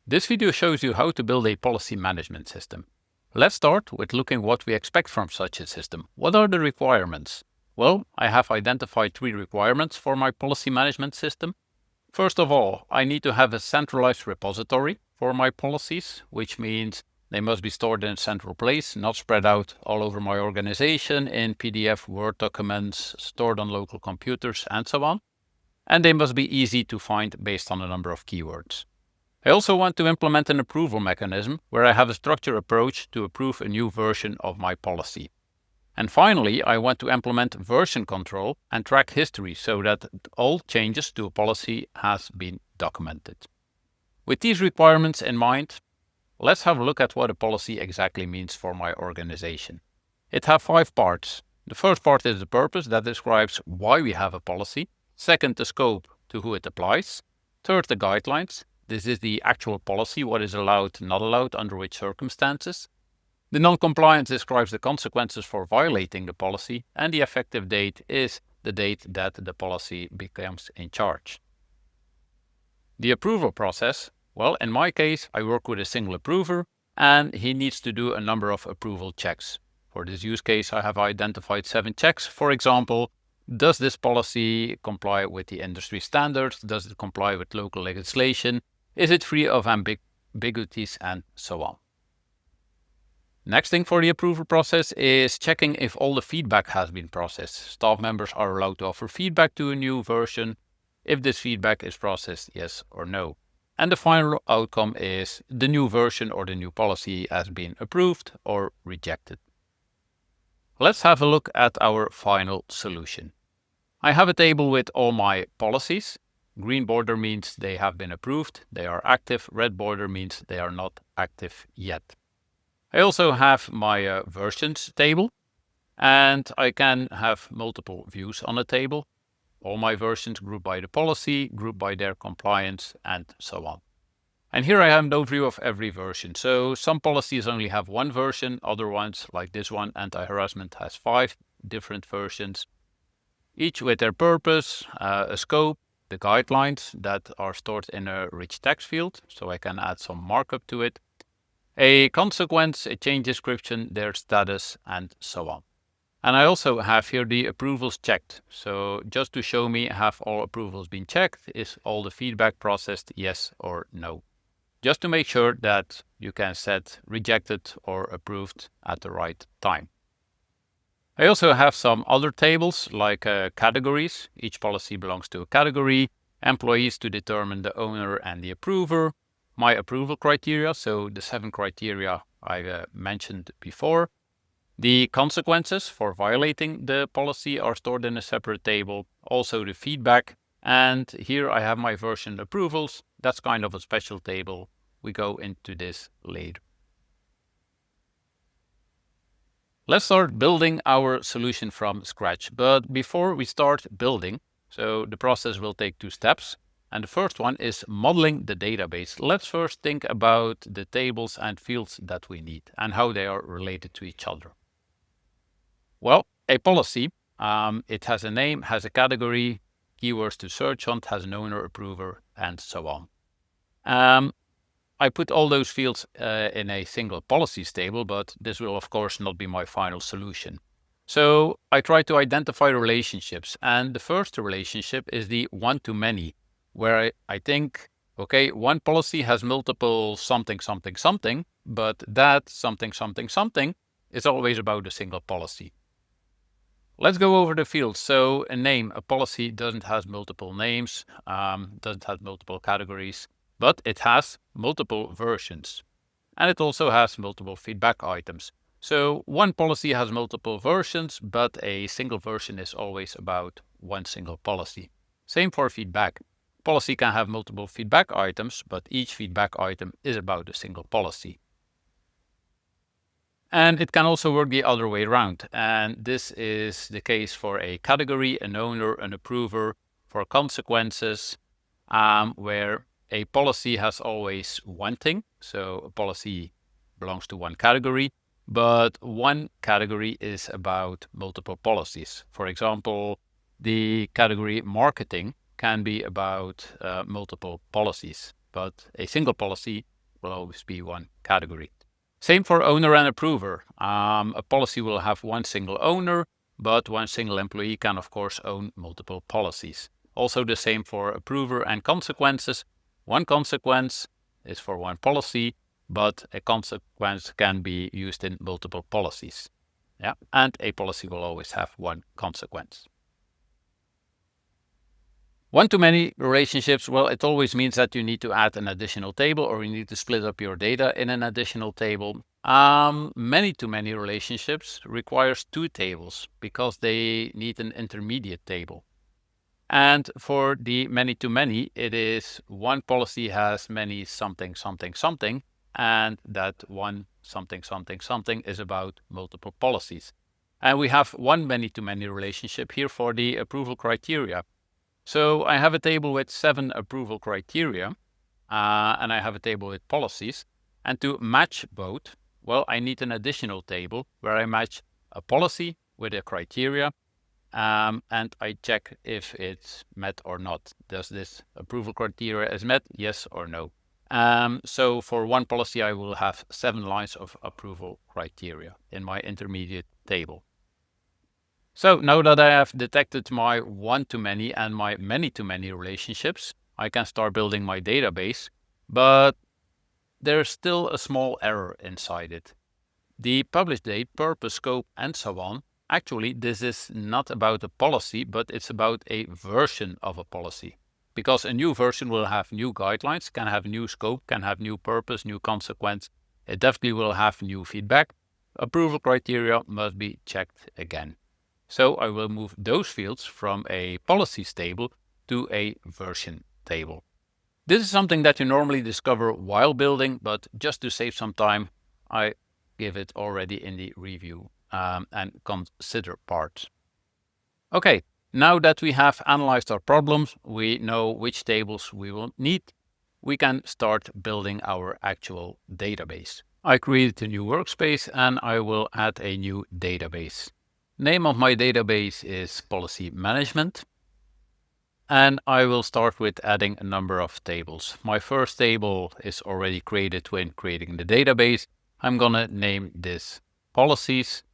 This video shows you how to build a policy management system. Let's start with looking what we expect from such a system. What are the requirements? Well, I have identified 3 requirements for my policy management system. First of all, I need to have a centralized repository for my policies, which means they must be stored in a central place, not spread out all over my organization in PDF, Word documents, stored on local computers, and so on. And they must be easy to find based on a number of keywords. I also want to implement an approval mechanism where I have a structured approach to approve a new version of my policy. And finally, I want to implement version control and track history so that all changes to a policy has been documented. With these requirements in mind, let's have a look at what a policy exactly means for my organization. It has 5 parts. The first part is the purpose that describes why we have a policy. Second, the scope to who it applies. Third, the guidelines. This is the actual policy, what is allowed, not allowed, under which circumstances. The non-compliance describes the consequences for violating the policy, and the effective date is the date that the policy becomes in charge. The approval process, well, in my case, I work with a single approver, and he needs to do a number of approval checks. For this use case, I have identified 7 checks. For example, does this policy comply with the industry standards? Does it comply with local legislation? Is it free of ambiguities, and so on? Next thing for the approval process is checking if all the feedback has been processed. Staff members are allowed to offer feedback to a new version if this feedback is processed, yes or no. And the final outcome is the new version or the new policy has been approved or rejected. Let's have a look at our final solution. I have a table with all my policies. Green border means they have been approved, they are active. Red border means they are not active yet. I also have my versions table, and I can have multiple views on a table. All my versions grouped by the policy, grouped by their compliance, and so on. And here I have an overview of every version. So some policies only have 1 version, other ones, like this one, anti-harassment, has 5 different versions, each with their purpose, a scope, the guidelines that are stored in a rich text field, so I can add some markup to it, a consequence, a change description, their status, and so on. And I also have here the approvals checked. So just to show me, have all approvals been checked? Is all the feedback processed, yes or no? Just to make sure that you can set rejected or approved at the right time. I also have some other tables like categories. Each policy belongs to a category. Employees to determine the owner and the approver. My approval criteria, so the 7 criteria I mentioned before. The consequences for violating the policy are stored in a separate table. Also the feedback. And here I have my version approvals. That's kind of a special table. We go into this later. Let's start building our solution from scratch. But before we start building, so the process will take 2 steps. And the first one is modeling the database. Let's first think about the tables and fields that we need and how they are related to each other. Well, a policy, it has a name, has a category, keywords to search on, has an owner, approver, and so on. I put all those fields in a single policies table, but this will of course not be my final solution. So I try to identify relationships, and the first relationship is the one-to-many, where I think, okay, one policy has multiple something, something, something, but that something, something, something is always about a single policy. Let's go over the fields. So a name, a policy doesn't have multiple names, doesn't have multiple categories, but it has multiple versions. And it also has multiple feedback items. So one policy has multiple versions, but a single version is always about one single policy. Same for feedback. Policy can have multiple feedback items, but each feedback item is about a single policy. And it can also work the other way around. And this is the case for a category, an owner, an approver, for consequences, where a policy has always one thing. So a policy belongs to one category, but one category is about multiple policies. For example, the category marketing can be about multiple policies, but a single policy will always be one category. Same for owner and approver. A policy will have one single owner, but one single employee can, of course, own multiple policies. Also the same for approver and consequences. One consequence is for one policy, but a consequence can be used in multiple policies. Yeah, and a policy will always have one consequence. One-to-many relationships, well, it always means that you need to add an additional table or you need to split up your data in an additional table. Many-to-many relationships requires two tables because they need an intermediate table. And for the many-to-many, it is one policy has many something, something, something, and that one something, something, something is about multiple policies. And we have one many-to-many relationship here for the approval criteria. So I have a table with 7 approval criteria, and I have a table with policies. And to match both, well, I need an additional table where I match a policy with a criteria, and I check if it's met or not. Does this approval criteria is met, yes or no? So for one policy, I will have 7 lines of approval criteria in my intermediate table. So now that I have detected my one-to-many and my many-to-many relationships, I can start building my database, but there's still a small error inside it. The publish date, purpose, scope, and so on. Actually, this is not about a policy, but it's about a version of a policy. Because a new version will have new guidelines, can have new scope, can have new purpose, new consequence. It definitely will have new feedback. Approval criteria must be checked again. So I will move those fields from a policies table to a version table. This is something that you normally discover while building, but just to save some time, I give it already in the review and consider part. Okay, now that we have analyzed our problems, we know which tables we will need, we can start building our actual database. I created a new workspace and I will add a new database. Name of my database is Policy Management. And I will start with adding a number of tables. My first table is already created when creating the database. I'm gonna name this Policies.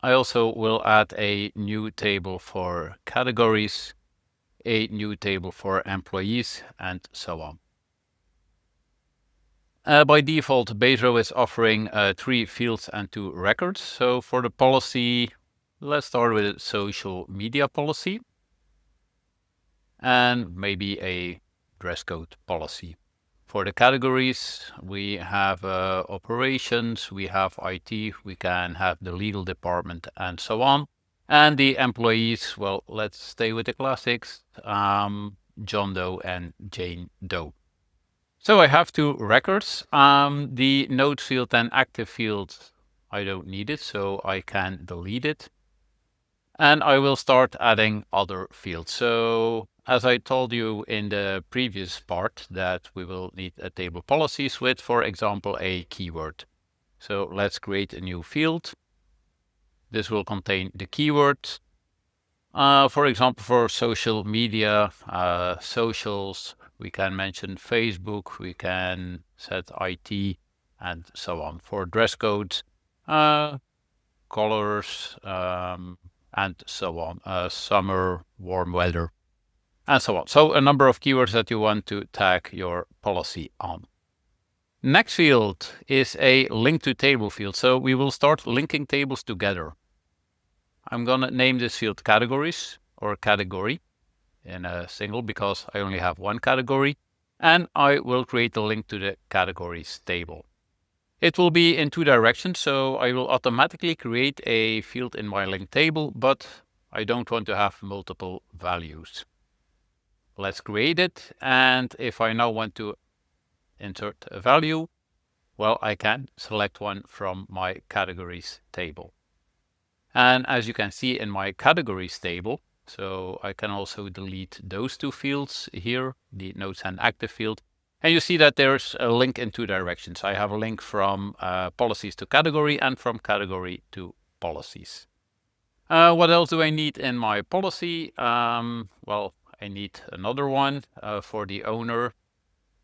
I also will add a new table for categories, a new table for employees, and so on. By default, Baserow is offering 3 fields and 2 records. So for the policy, let's start with a social media policy and maybe a dress code policy. For the categories, we have operations, we have IT, we can have the legal department and so on. And the employees, well, let's stay with the classics, John Doe and Jane Doe. So I have 2 records. The note field and active field, I don't need it, so I can delete it. And I will start adding other fields. So as I told you in the previous part that we will need a table policies with, for example, a keyword. So let's create a new field. This will contain the keywords. For example, for social media, socials, we can mention Facebook, we can set IT and so on. For dress codes, colors, and so on, summer, warm weather, and so on. So a number of keywords that you want to tag your policy on. Next field is a link to table field. So we will start linking tables together. I'm gonna name this field categories or category in a single because I only have one category, and I will create a link to the categories table. It will be in 2 directions, so I will automatically create a field in my link table, but I don't want to have multiple values. Let's create it, and if I now want to insert a value, well, I can select one from my categories table. And as you can see in my categories table, so I can also delete those 2 fields here, the notes and active field. And you see that there's a link in 2 directions. I have a link from policies to category and from category to policies. What else do I need in my policy? Well, I need another one for the owner.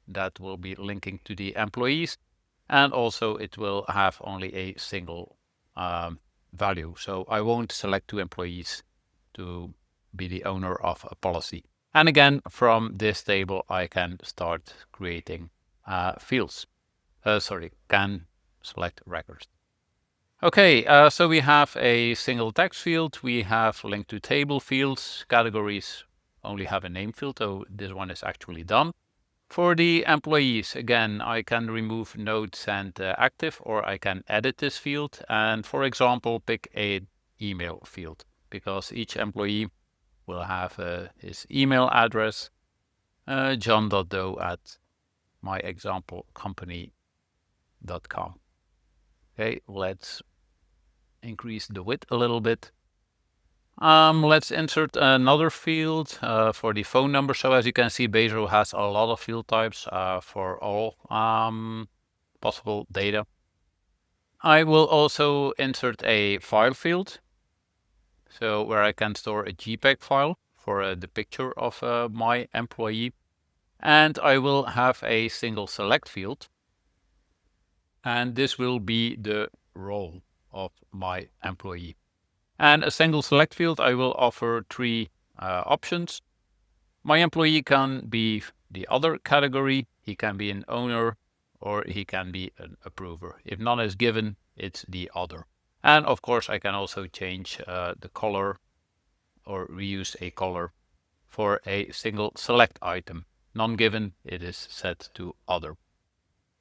that will be linking to the employees. And also it will have only a single value. So I won't select two employees to be the owner of a policy. And again, from this table, I can start creating fields. Can select records. Okay, so we have a single text field. We have link to table fields. Categories only have a name field, so this one is actually done. For the employees, again, I can remove node send active, or I can edit this field and, for example, pick a email field, because each employee will have his email address, john.doe@myexamplecompany.com. Okay, let's increase the width a little bit. Let's insert another field for the phone number. So as you can see, Baserow has a lot of field types for all possible data. I will also insert a file field, so where I can store a JPEG file for the picture of my employee. And I will have a single select field, and this will be the role of my employee. And a single select field, I will offer three options. My employee can be the other category, he can be an owner, or he can be an approver. If none is given, it's the other. And of course, I can also change the color or reuse a color for a single select item. None given, it is set to other.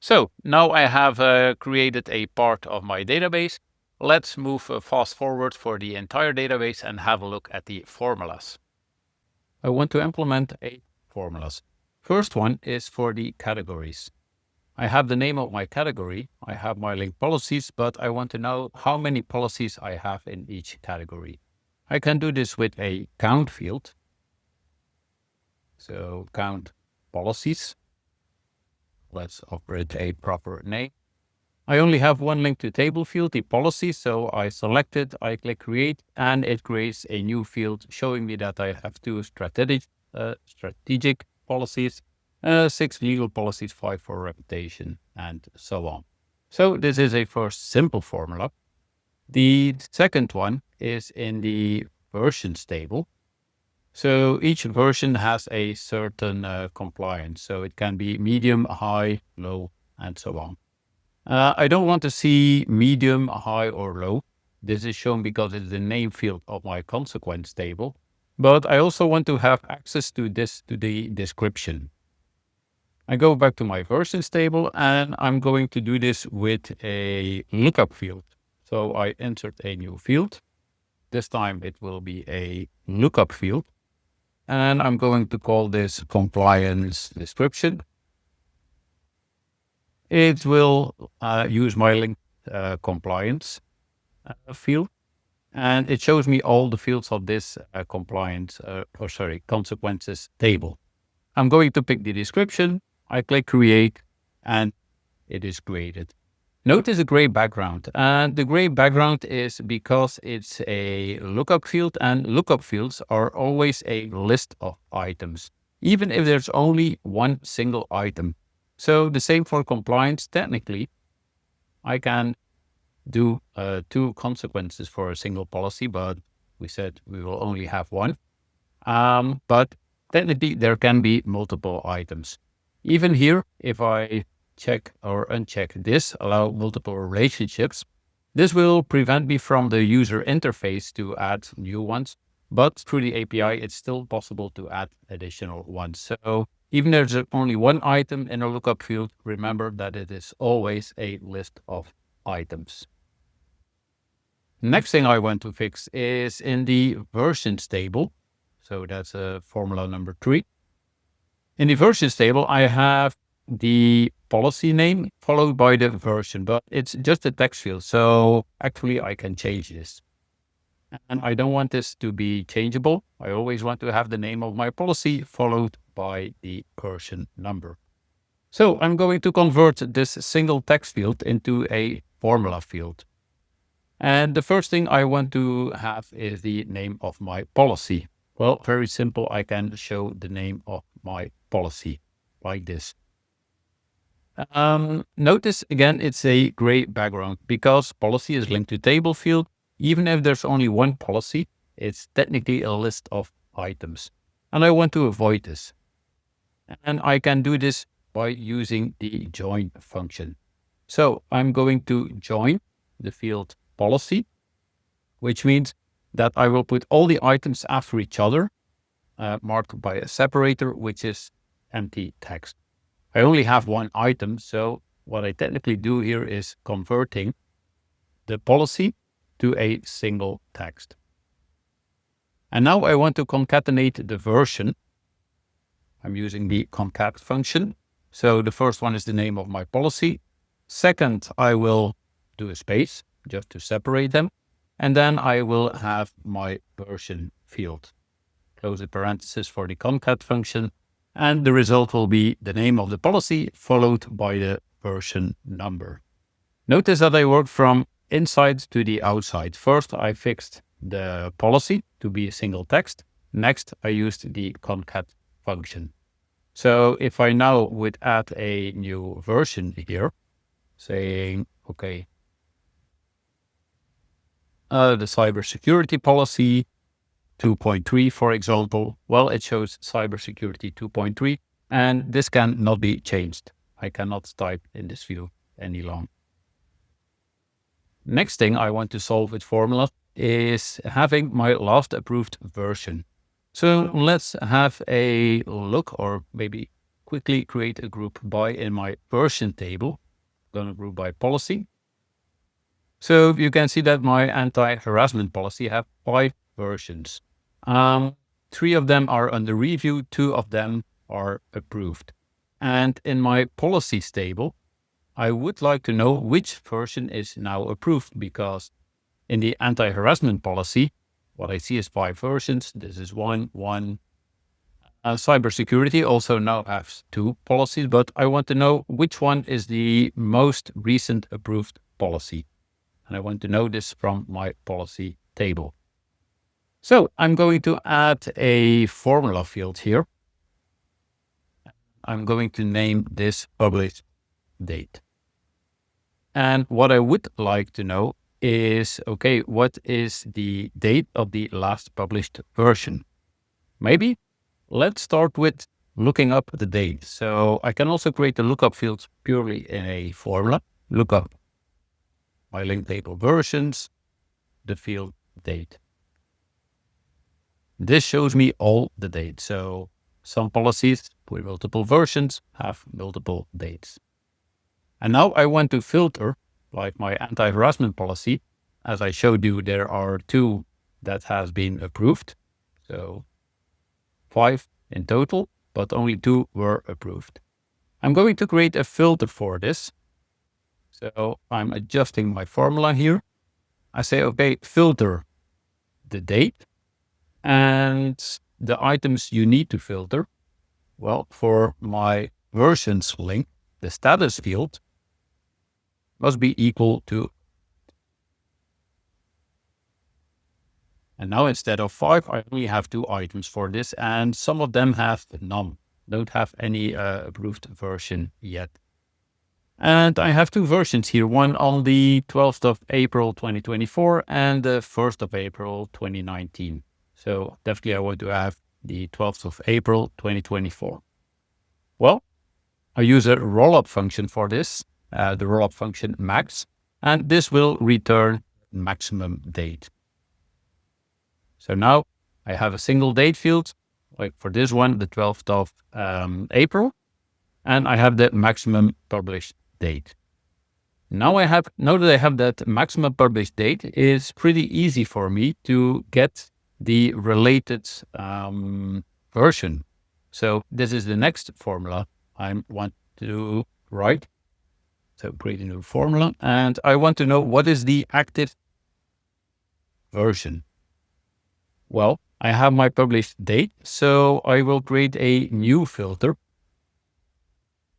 So now I have created a part of my database. Let's move fast forward for the entire database and have a look at the formulas. I want to implement 8 formulas. First one is for the categories. I have the name of my category, I have my link policies, but I want to know how many policies I have in each category. I can do this with a count field. So count policies. Let's offer it a proper name. I only have one link to table field, the policy, so I select it, I click create, and it creates a new field showing me that I have 2 strategic policies, 6 legal policies, 5 for reputation, and so on. So this is a first simple formula. The second one is in the versions table. So each version has a certain compliance, so it can be medium, high, low, and so on. I don't want to see medium, high, or low. This is shown because it's the name field of my consequence table. But I also want to have access to the description. I go back to my versions table, and I'm going to do this with a lookup field. So I insert a new field. This time it will be a lookup field. And I'm going to call this compliance description. It will use my link compliance field, and it shows me all the fields of this consequences table. I'm going to pick the description, I click create, and it is created. Notice the gray background, and the gray background is because it's a lookup field, and lookup fields are always a list of items, even if there's only one single item. So the same for compliance. Technically, I can do 2 consequences for a single policy, but we said we will only have one. But technically, there can be multiple items. Even here, if I check or uncheck this, allow multiple relationships, this will prevent me from the user interface to add new ones. But through the API, it's still possible to add additional ones. So even if there's only one item in a lookup field, remember that it is always a list of items. Next thing I want to fix is in the versions table. So that's formula number 3. In the versions table, I have the policy name followed by the version, but it's just a text field. So actually I can change this. And I don't want this to be changeable. I always want to have the name of my policy followed by the version number. So I'm going to convert this single text field into a formula field. And the first thing I want to have is the name of my policy. Well, very simple. I can show the name of my policy like this. Notice again, it's a gray background because policy is linked to table field. Even if there's only one policy, it's technically a list of items. And I want to avoid this. And I can do this by using the join function. So I'm going to join the field policy, which means that I will put all the items after each other, marked by a separator, which is empty text. I only have one item, so what I technically do here is converting the policy to a single text. And now I want to concatenate the version. I'm using the concat function. So the first one is the name of my policy. Second, I will do a space just to separate them. And then I will have my version field. Close the parenthesis for the concat function. And the result will be the name of the policy followed by the version number. Notice that I worked from inside to the outside. First, I fixed the policy to be a single text. Next, I used the concat function. So if I now would add a new version here, saying, okay, the cybersecurity policy 2.3, for example, well, it shows cybersecurity 2.3, and this cannot be changed. I cannot type in this view any longer. Next thing I want to solve with formula is having my last approved version. So let's have a look, or maybe quickly create a group by in my version table. I'm going to group by policy. So you can see that my anti-harassment policy have 5 versions. 3 of them are under review, 2 of them are approved. And in my policies table, I would like to know which version is now approved, because in the anti-harassment policy, what I see is 5 versions. This is one. Cybersecurity also now has 2 policies, but I want to know which one is the most recent approved policy. And I want to know this from my policy table. So I'm going to add a formula field here. I'm going to name this published date. And what I would like to know is, okay, what is the date of the last published version? Maybe let's start with looking up the date. So I can also create a lookup field purely in a formula. Lookup my link table versions, the field date. This shows me all the dates. So some policies with multiple versions have multiple dates. And now I want to filter, like my anti-harassment policy. As I showed you, there are 2 that has been approved. So 5 in total, but only 2 were approved. I'm going to create a filter for this. So I'm adjusting my formula here. I say, okay, filter the date and the items you need to filter. Well, for my versions link, the status field must be equal to. And now instead of 5, I only have 2 items for this, and some of them have none, don't have any approved version yet. And I have 2 versions here, one on the 12th of April 2024 and the 1st of April 2019. So definitely I want to have the 12th of April 2024. Well, I use a rollup function for this, the rollup function max, and this will return maximum date. So now I have a single date field, like for this one, the 12th of April, and I have the maximum published date. Now that I have that maximum published date, it's pretty easy for me to get the related version. So this is the next formula I want to write. So create a new formula, and I want to know what is the active version. Well, I have my published date, so I will create a new filter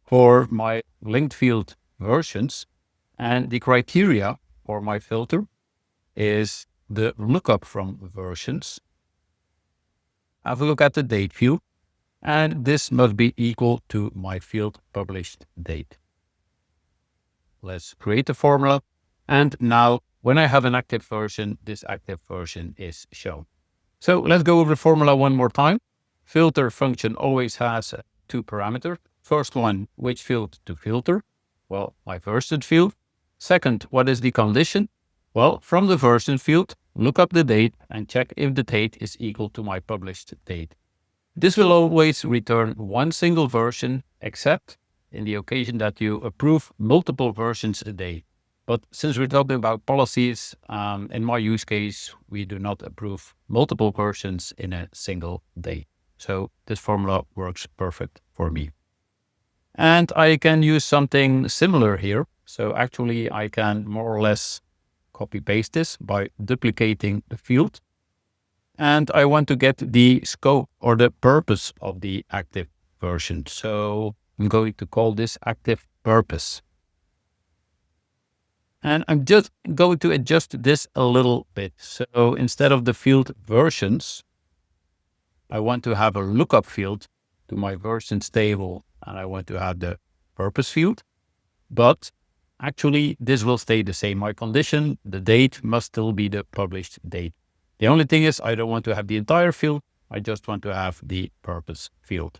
for my linked field versions, and the criteria for my filter is the lookup from versions. Have a look at the date field, and this must be equal to my field published date. Let's create the formula. And now when I have an active version, this active version is shown. So let's go over the formula one more time. Filter function always has two parameters. First one, which field to filter? Well, my version field. Second, what is the condition? Well, from the version field, look up the date and check if the date is equal to my published date. This will always return one single version, except in the occasion that you approve multiple versions a day. But since we're talking about policies, in my use case, we do not approve multiple versions in a single day. So this formula works perfect for me. And I can use something similar here. So actually I can more or less copy paste this by duplicating the field. And I want to get the scope or the purpose of the active version. So I'm going to call this active purpose. And I'm just going to adjust this a little bit. So instead of the field versions, I want to have a lookup field to my versions table, and I want to have the purpose field. But actually, this will stay the same. My condition, the date must still be the published date. The only thing is I don't want to have the entire field. I just want to have the purpose field.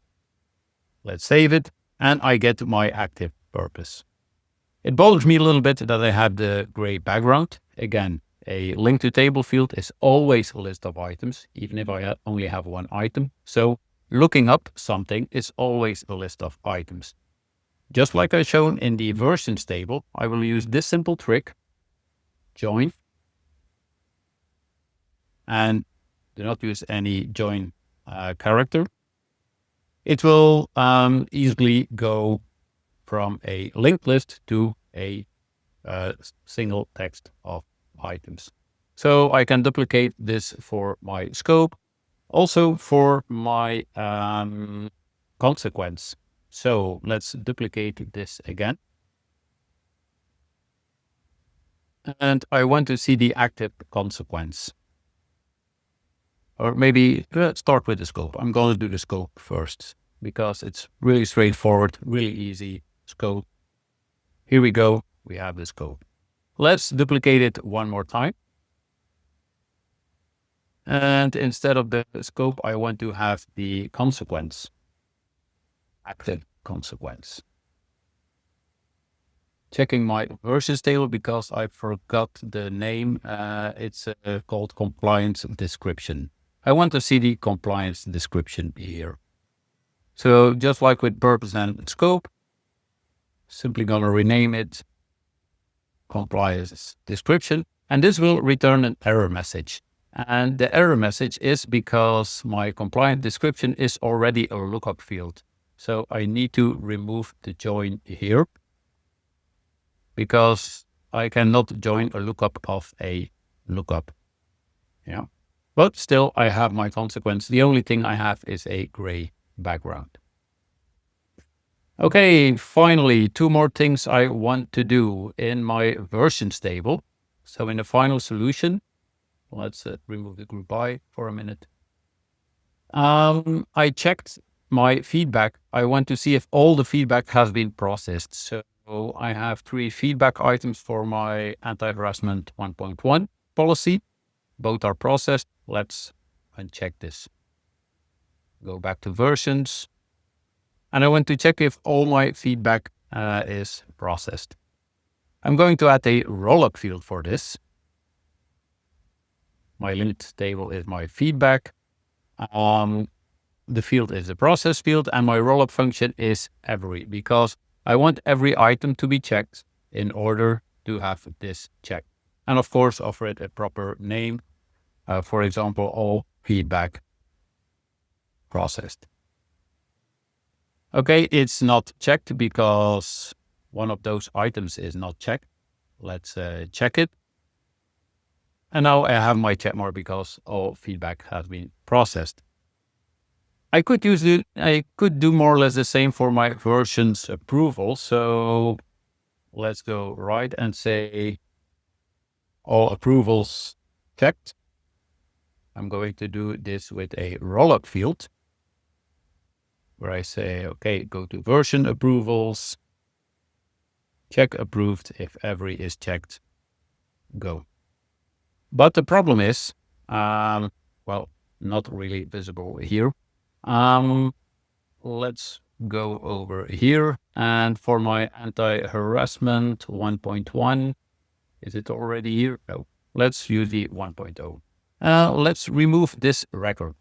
Let's save it, and I get my active purpose. It bothers me a little bit that I have the gray background. Again, a link to table field is always a list of items, even if I only have one item. So looking up something is always a list of items. Just like I shown in the versions table, I will use this simple trick, join, and do not use any join character. It will easily go from a linked list to a single text of items. So I can duplicate this for my scope, also for my consequence. So let's duplicate this again. And I want to see the active consequence. Or maybe let's start with the scope. I'm going to do the scope first because it's really straightforward, really easy. Scope. Here we go. We have the scope. Let's duplicate it one more time. And instead of the scope, I want to have the consequence, active consequence. Checking my versions table because I forgot the name. It's called compliance description. I want to see the compliance description here. So just like with purpose and scope, simply going to rename it compliance description, and this will return an error message. And the error message is because my compliance description is already a lookup field. So I need to remove the join here because I cannot join a lookup of a lookup. Yeah, but still I have my consequence. The only thing I have is a gray background. Okay, finally, two more things I want to do in my versions table. So in the final solution, let's remove the group by for a minute. I checked my feedback. I want to see if all the feedback has been processed. So I have 3 feedback items for my anti-harassment 1.1 policy. Both are processed. Let's uncheck this. Go back to versions. And I want to check if all my feedback is processed. I'm going to add a rollup field for this. My linked table is my feedback. The field is the process field, and my rollup function is every, because I want every item to be checked in order to have this checked. And of course, offer it a proper name. For example, all feedback processed. Okay, it's not checked because one of those items is not checked. Let's check it. And now I have my check mark because all feedback has been processed. I could do more or less the same for my versions approval. So let's go right and say all approvals checked. I'm going to do this with a rollup field where I say, okay, go to version approvals. check approved. If every is checked, go. But the problem is, well, not really visible here. Let's go over here. And for my anti-harassment 1.1, is it already here? No. Let's use the 1.0. Let's remove this record.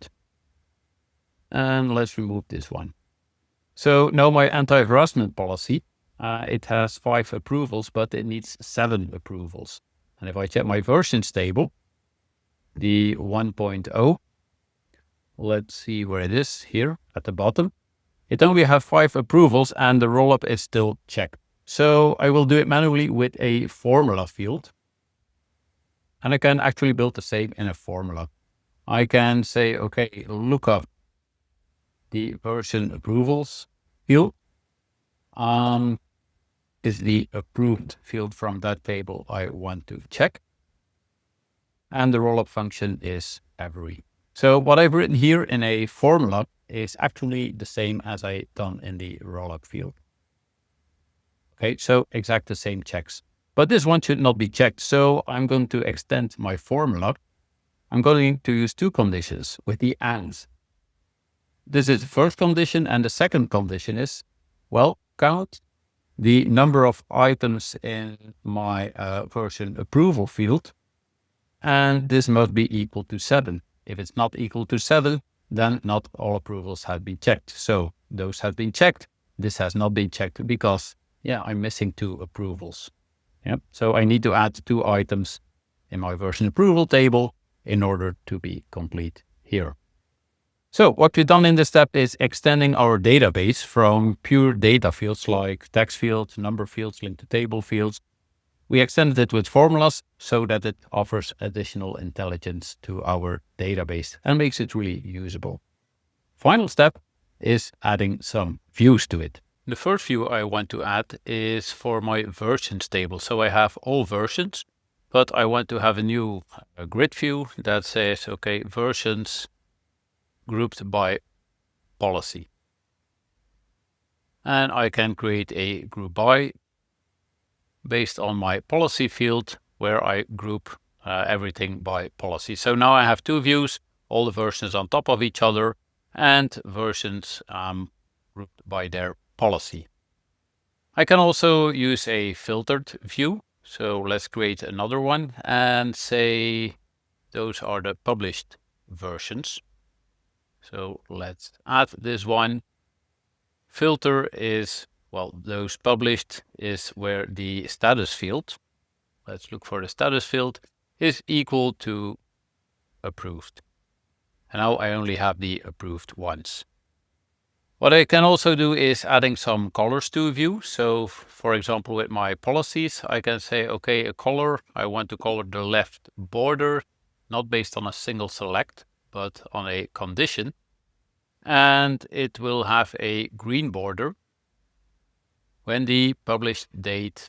And let's remove this one. So now my anti-harassment policy, it has 5 approvals, but it needs 7 approvals. And if I check my versions table, the 1.0, let's see where it is here at the bottom. It only has 5 approvals and the rollup is still checked. So I will do it manually with a formula field. And I can actually build the same in a formula. I can say, okay, look up the version approvals field. Is the approved field from that table I want to check. And the rollup function is every. So what I've written here in a formula is actually the same as I done in the rollup field. Okay, so exact the same checks. But this one should not be checked. So I'm going to extend my formula. I'm going to use 2 conditions with the ands. This is the first condition, and the second condition is, well, count the number of items in my version approval field, and this must be equal to 7. If it's not equal to 7, then not all approvals have been checked. So those have been checked. This has not been checked because, I'm missing 2 approvals. Yep. So I need to add 2 items in my version approval table in order to be complete here. So what we've done in this step is extending our database from pure data fields like text fields, number fields, link to table fields. We extended it with formulas so that it offers additional intelligence to our database and makes it really usable. Final step is adding some views to it. The first view I want to add is for my versions table. So I have all versions, but I want to have a new grid view that says, okay, versions grouped by policy. And I can create a group by based on my policy field where I group everything by policy. So now I have 2 views, all the versions on top of each other, and versions grouped by their policy. I can also use a filtered view. So let's create another one and say those are the published versions. So let's add this one. Filter is, those published is where the status field, let's look for the status field, is equal to approved. And now I only have the approved ones. What I can also do is adding some colors to a view. So for example, with my policies, I can say, okay, a color, I want to color the left border, not based on a single select, but on a condition. And it will have a green border when the published date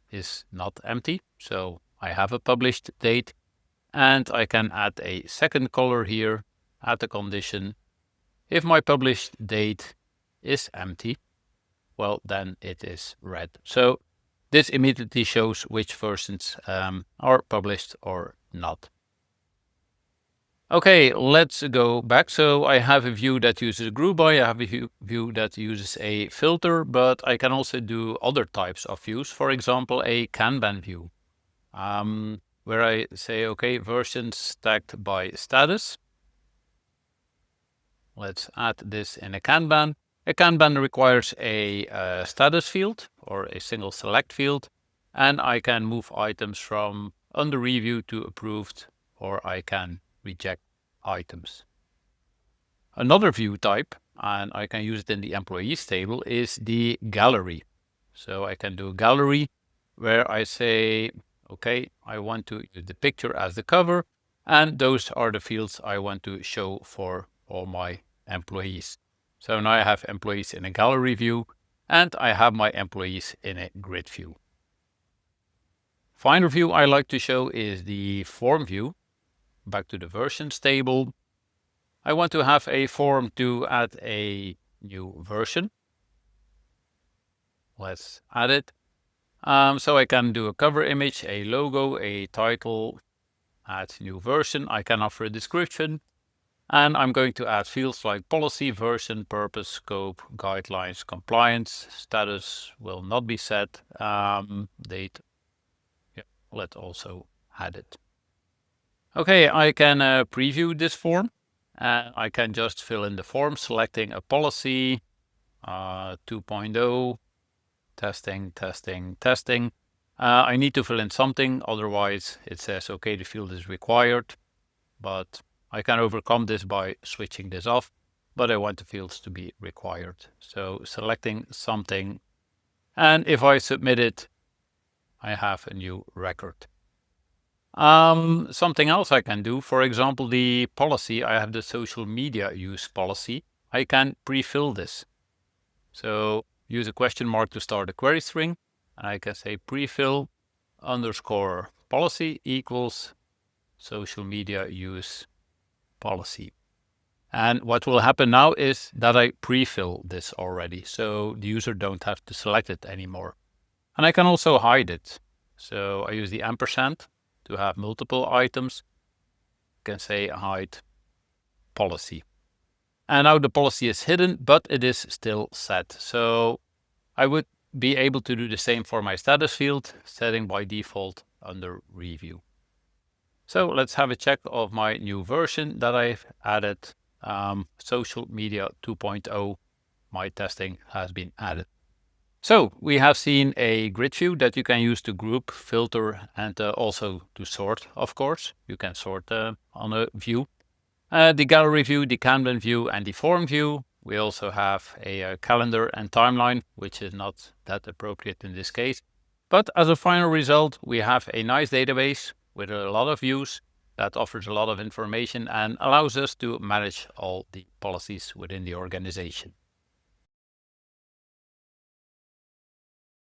is not empty. So I have a published date, and I can add a second color here, add a condition. If my published date is empty, then it is red. So this immediately shows which versions are published or not. Okay, let's go back. So I have a view that uses a group by, I have a view that uses a filter, but I can also do other types of views. For example, a Kanban view, where I say, okay, versions stacked by status. Let's add this in a Kanban. A Kanban requires a status field or a single select field, and I can move items from under review to approved, or I can reject items. Another view type, and I can use it in the employees table, is the gallery. So I can do a gallery where I say, okay, I want to use the picture as the cover, and those are the fields I want to show for all my employees. So now I have employees in a gallery view, and I have my employees in a grid view. Final view I like to show is the form view. Back to the versions table. I want to have a form to add a new version. Let's add it. So I can do a cover image, a logo, a title, add new version. I can offer a description. And I'm going to add fields like policy, version, purpose, scope, guidelines, compliance. Status will not be set. Date. Yeah, let's also add it. Okay, I can preview this form. I can just fill in the form, selecting a policy, 2.0, testing, testing, testing. I need to fill in something, otherwise it says, okay, the field is required, but I can overcome this by switching this off, but I want the fields to be required. So selecting something, and if I submit it, I have a new record. Something else I can do, for example, the policy, I have the social media use policy. I can pre-fill this. So use a question mark to start a query string, and I can say pre-fill underscore policy equals social media use policy. And what will happen now is that I pre-fill this already, so the user don't have to select it anymore. And I can also hide it. So I use the ampersand to have multiple items. I can say hide policy. And now the policy is hidden, but it is still set. So I would be able to do the same for my status field, setting by default under review. So let's have a check of my new version that I've added. Social media 2.0, my testing has been added. So we have seen a grid view that you can use to group, filter, and also to sort, of course. You can sort on a view. The gallery view, the Kanban view, and the form view. We also have a calendar and timeline, which is not that appropriate in this case. But as a final result, we have a nice database with a lot of views that offers a lot of information and allows us to manage all the policies within the organization.